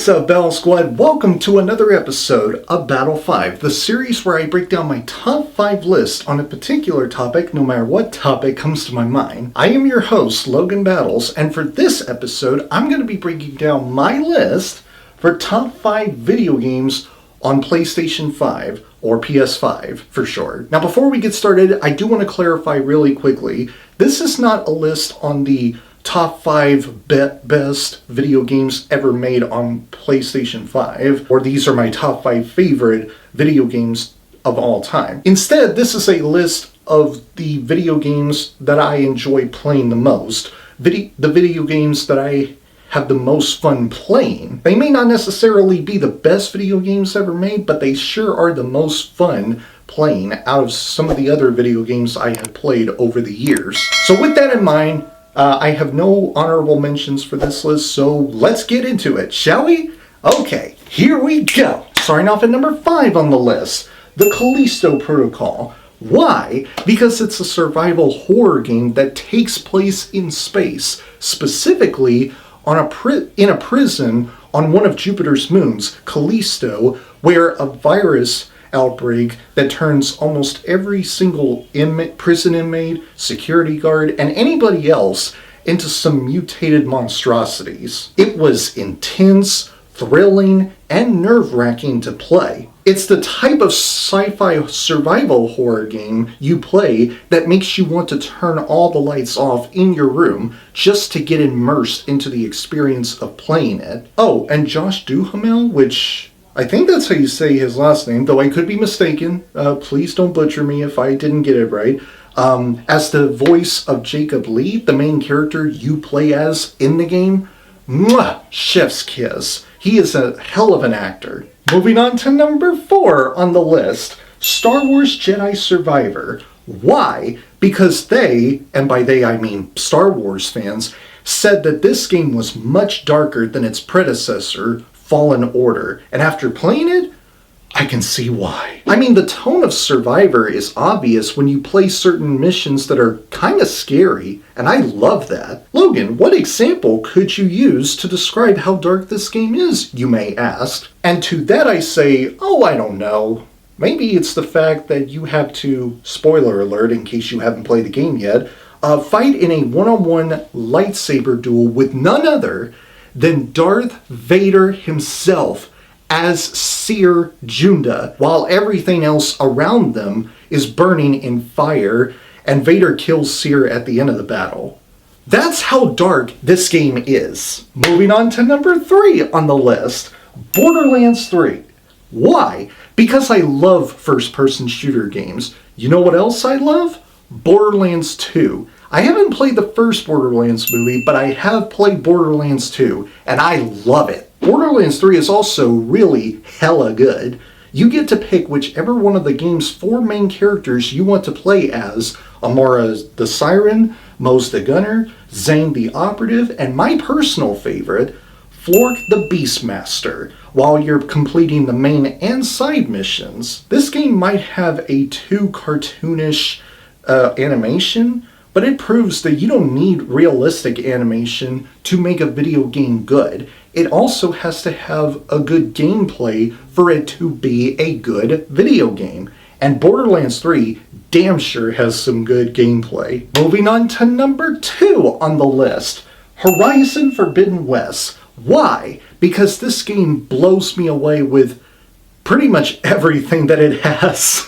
What's up, Battle Squad? Welcome to another episode of Battle 5, the series where I break down my top 5 list on a particular topic, no matter what topic comes to my mind. I am your host, Logan Battles, and for this episode, I'm going to be breaking down my list for top 5 video games on PlayStation 5, or PS5 for short. Now, before we get started, I do want to clarify really quickly, this is not a list on the top 5 best video games ever made on PlayStation 5, or these are my top 5 favorite video games of all time. Instead, this is a list of the video games that I enjoy playing the most, the video games that I have the most fun playing. They may not necessarily be the best video games ever made, but they sure are the most fun playing out of some of the other video games I have played over the years. So with that in mind, I have no honorable mentions for this list, so let's get into it, shall we? Okay, here we go. Starting off at number 5 on the list, the Callisto Protocol. Why? Because it's a survival horror game that takes place in space, specifically on in a prison on one of Jupiter's moons, Callisto, where a virus outbreak that turns almost every single prison inmate, security guard, and anybody else into some mutated monstrosities. It was intense, thrilling, and nerve-wracking to play. It's the type of sci-fi survival horror game you play that makes you want to turn all the lights off in your room just to get immersed into the experience of playing it. Oh, and Josh Duhamel, which I think that's how you say his last name, though I could be mistaken. Please don't butcher me if I didn't get it right. As the voice of Jacob Lee, the main character you play as in the game, mwah, chef's kiss. He is a hell of an actor. Moving on to number 4 on the list, Star Wars Jedi Survivor. Why? Because they, and by they I mean Star Wars fans, said that this game was much darker than its predecessor, Fallen Order, and after playing it, I can see why. I mean, the tone of Survivor is obvious when you play certain missions that are kinda scary, and I love that. Logan, what example could you use to describe how dark this game is, you may ask? And to that I say, oh, I don't know. Maybe it's the fact that you have to, spoiler alert in case you haven't played the game yet, fight in a one-on-one lightsaber duel with none other than Darth Vader himself as Seer Junda, while everything else around them is burning in fire, and Vader kills Seer at the end of the battle. That's how dark this game is. Moving on to number 3 on the list, Borderlands 3. Why? Because I love first-person shooter games. You know what else I love? Borderlands 2. I haven't played the first Borderlands movie, but I have played Borderlands 2, and I love it. Borderlands 3 is also really hella good. You get to pick whichever one of the game's 4 main characters you want to play as: Amara the Siren, Mose the Gunner, Zane the Operative, and my personal favorite, Flork the Beastmaster, while you're completing the main and side missions. This game might have a too cartoonish animation, but it proves that you don't need realistic animation to make a video game good. It also has to have a good gameplay for it to be a good video game. And Borderlands 3 damn sure has some good gameplay. Moving on to number 2 on the list, Horizon Forbidden West. Why? Because this game blows me away with pretty much everything that it has.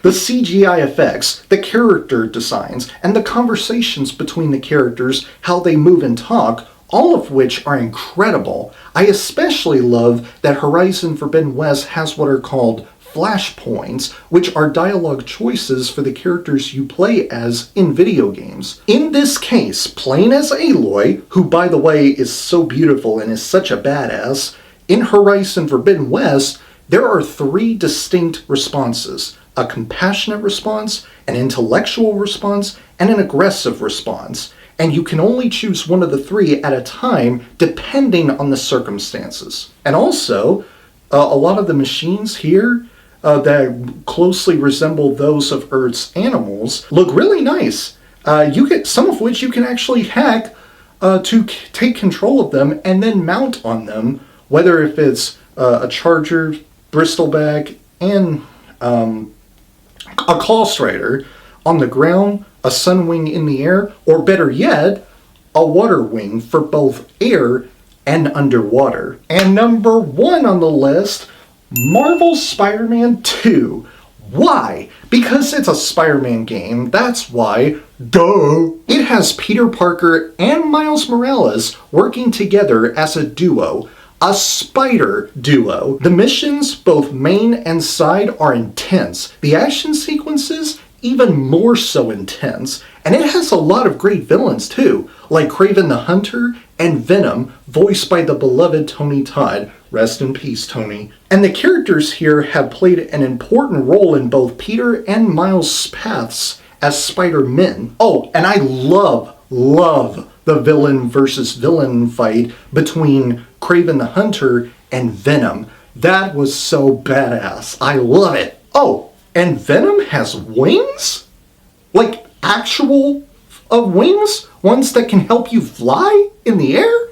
The CGI effects, the character designs, and the conversations between the characters, how they move and talk, all of which are incredible. I especially love that Horizon Forbidden West has what are called flashpoints, which are dialogue choices for the characters you play as in video games. In this case, playing as Aloy, who by the way is so beautiful and is such a badass, in Horizon Forbidden West, there are 3 distinct responses: a compassionate response, an intellectual response, and an aggressive response. And you can only choose one of the 3 at a time depending on the circumstances. And also, a lot of the machines here that closely resemble those of Earth's animals look really nice. Some of which you can actually hack to take control of them and then mount on them whether if it's a charger, bristleback, and a claw strider on the ground, a sunwing in the air, or better yet, a water wing for both air and underwater. And number 1 on the list, Marvel's Spider-Man 2. Why? Because it's a Spider-Man game, that's why. Duh! It has Peter Parker and Miles Morales working together as a duo. A spider duo. The missions, both main and side, are intense. The action sequences, even more so intense. And it has a lot of great villains too, like Kraven the Hunter and Venom, voiced by the beloved Tony Todd. Rest in peace, Tony. And the characters here have played an important role in both Peter and Miles' paths as Spider-Men. Oh, and I love the villain versus villain fight between Kraven the Hunter and Venom. That was so badass. I love it. Oh, and Venom has wings? Like actual wings? Ones that can help you fly in the air?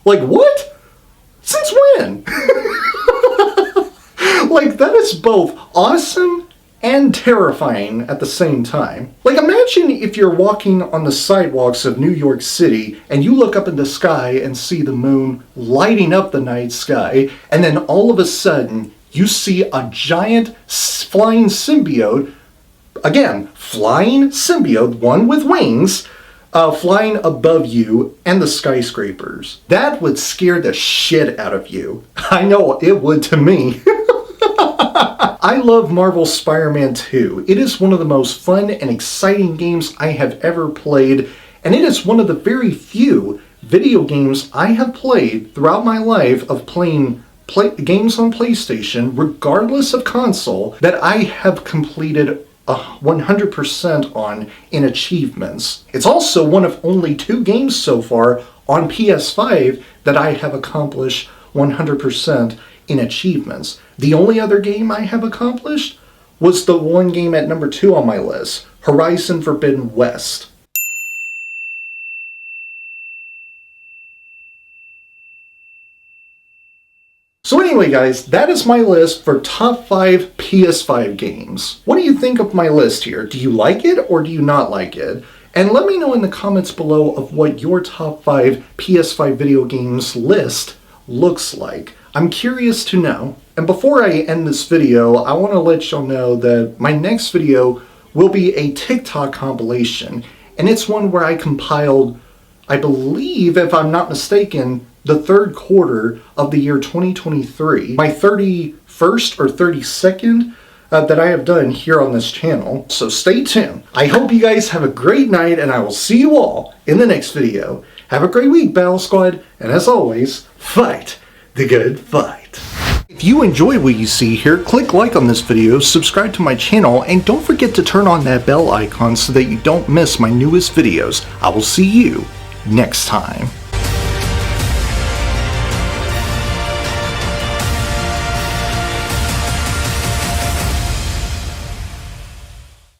Like what? Since when? Like that is both awesome and terrifying at the same time. Like imagine if you're walking on the sidewalks of New York City and you look up in the sky and see the moon lighting up the night sky, and then all of a sudden you see a giant flying symbiote, again, flying symbiote, one with wings, flying above you and the skyscrapers. That would scare the shit out of you. I know it would to me. I love Marvel's Spider-Man 2. It is one of the most fun and exciting games I have ever played, and it is one of the very few video games I have played throughout my life of playing games on PlayStation, regardless of console, that I have completed 100% on in achievements. It's also one of only 2 games so far on PS5 that I have accomplished 100% in achievements. The only other game I have accomplished was the one game at number 2 on my list, Horizon Forbidden West. So anyway guys, that is my list for top 5 PS5 games. What do you think of my list here? Do you like it or do you not like it? And let me know in the comments below of what your top 5 PS5 video games list looks like. I'm curious to know. And before I end this video, I want to let y'all know that my next video will be a TikTok compilation. And it's one where I compiled, I believe, if I'm not mistaken, the 3rd quarter of the year 2023. My 31st or 32nd that I have done here on this channel. So stay tuned. I hope you guys have a great night, and I will see you all in the next video. Have a great week, Battle Squad, and as always, fight the good fight. If you enjoy what you see here, click like on this video, subscribe to my channel, and don't forget to turn on that bell icon so that you don't miss my newest videos. I will see you next time.